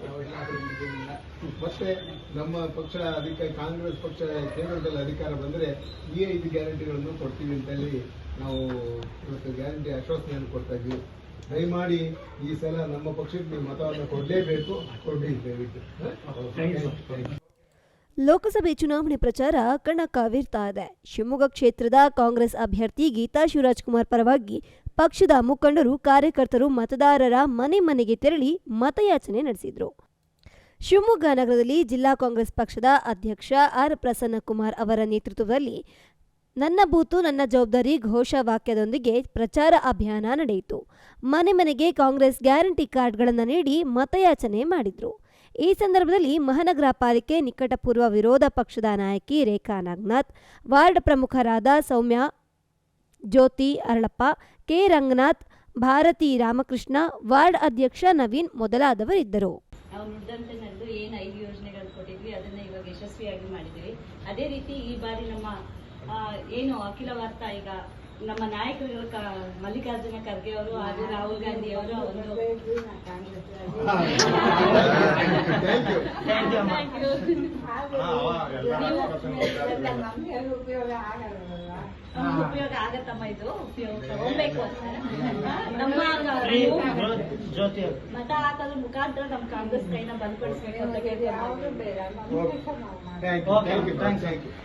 ನಾವೆಲ್ಲ ಇದ್ದೇನಿಲ್ಲ. ಮತ್ತೆ ನಮ್ಮ ಪಕ್ಷ ಕಾಂಗ್ರೆಸ್ ಪಕ್ಷ ಕೇಂದ್ರದಲ್ಲಿ ಅಧಿಕಾರ ಬಂದರೆ ಈ 5 ಗ್ಯಾರಂಟಿಗಳನ್ನು ಕೊಡ್ತೀವಿ ಅಂತೇಳಿ ನಾವು ಇವತ್ತು ಗ್ಯಾರಂಟಿ ಆಶ್ವಾಸನೆಯನ್ನು ಕೊಡ್ತಾ ಇದ್ದೀವಿ. ದಯಮಾಡಿ ಈ ಸಲ ನಮ್ಮ ಪಕ್ಷಕ್ಕೆ ನೀವು ಮತವನ್ನು ಕೊಡಲೇಬೇಕು, ಕೊಡಿ ದಯವಿಟ್ಟು. ಲೋಕಸಭೆ ಚುನಾವಣೆ ಪ್ರಚಾರ ಕಣಕ್ಕಾವಿರ್ತಾ ಇದೆ. ಶಿವಮೊಗ್ಗ ಕ್ಷೇತ್ರದ ಕಾಂಗ್ರೆಸ್ ಅಭ್ಯರ್ಥಿ ಗೀತಾ ಶಿವರಾಜ್ಕುಮಾರ್ ಪರವಾಗಿ ಪಕ್ಷದ ಮುಖಂಡರು, ಕಾರ್ಯಕರ್ತರು ಮತದಾರರ ಮನೆ ಮನೆಗೆ ತೆರಳಿ ಮತಯಾಚನೆ ನಡೆಸಿದರು. ಶಿವಮೊಗ್ಗ ನಗರದಲ್ಲಿ ಜಿಲ್ಲಾ ಕಾಂಗ್ರೆಸ್ ಪಕ್ಷದ ಅಧ್ಯಕ್ಷ ಆರ್ ಪ್ರಸನ್ನಕುಮಾರ್ ಅವರ ನೇತೃತ್ವದಲ್ಲಿ ನನ್ನ ಬೂತು ನನ್ನ ಜವಾಬ್ದಾರಿ ಘೋಷವಾಕ್ಯದೊಂದಿಗೆ ಪ್ರಚಾರ ಅಭಿಯಾನ ನಡೆಯಿತು. ಮನೆ ಮನೆಗೆ ಕಾಂಗ್ರೆಸ್ ಗ್ಯಾರಂಟಿ ಕಾರ್ಡ್ಗಳನ್ನು ನೀಡಿ ಮತಯಾಚನೆ ಮಾಡಿದ್ರು. ಈ ಸಂದರ್ಭದಲ್ಲಿ ಮಹಾನಗರ ಪಾಲಿಕೆ ನಿಕಟಪೂರ್ವ ವಿರೋಧ ಪಕ್ಷದ ನಾಯಕಿ ರೇಖಾ ನಾಗನಾಥ್, ವಾರ್ಡ್ ಪ್ರಮುಖರಾದ ಸೌಮ್ಯ, ಜ್ಯೋತಿ ಅರಳಪ್ಪ, ಕೆ ರಂಗನಾಥ್, ಭಾರತಿ ರಾಮಕೃಷ್ಣ, ವಾರ್ಡ್ ಅಧ್ಯಕ್ಷ ನವೀನ್ ಮೊದಲಾದವರಿದ್ದರು. ನಾವು ನುಡಿದಂತೆ ನಡೆದು ಏನು 5 ಯೋಜನೆಗಳು ಕೊಟ್ಟಿದ್ವಿ ಅದನ್ನ ಇವಾಗ ಯಶಸ್ವಿಯಾಗಿ ಮಾಡಿದ್ದೀವಿ. ಅದೇ ರೀತಿ ಈ ಬಾರಿ ನಮ್ಮ ಏನು ಅಖಿಲ ಭಾರತ ಈಗ ನಮ್ಮ ನಾಯಕರು ಮಲ್ಲಿಕಾರ್ಜುನ ಖರ್ಗೆ ಅವರು ಹಾಗೂ ರಾಹುಲ್ ಗಾಂಧಿ ಅವರು ಉಪಯೋಗ ಆಗತ್ತಮ್ಮ, ಇದು ಉಪಯೋಗ ತಗೋಬೇಕು ಅಂತ ನಮ್ಮ ಮತ ಹಾಕೋದ್ರ ಮುಖಾಂತರ ನಮ್ಮ ಕಾಂಗ್ರೆಸ್ ಕೈನ ಬಲಪಡಿಸಬೇಕು ಅಂತ ಕೇಳ್ತಾರೆ.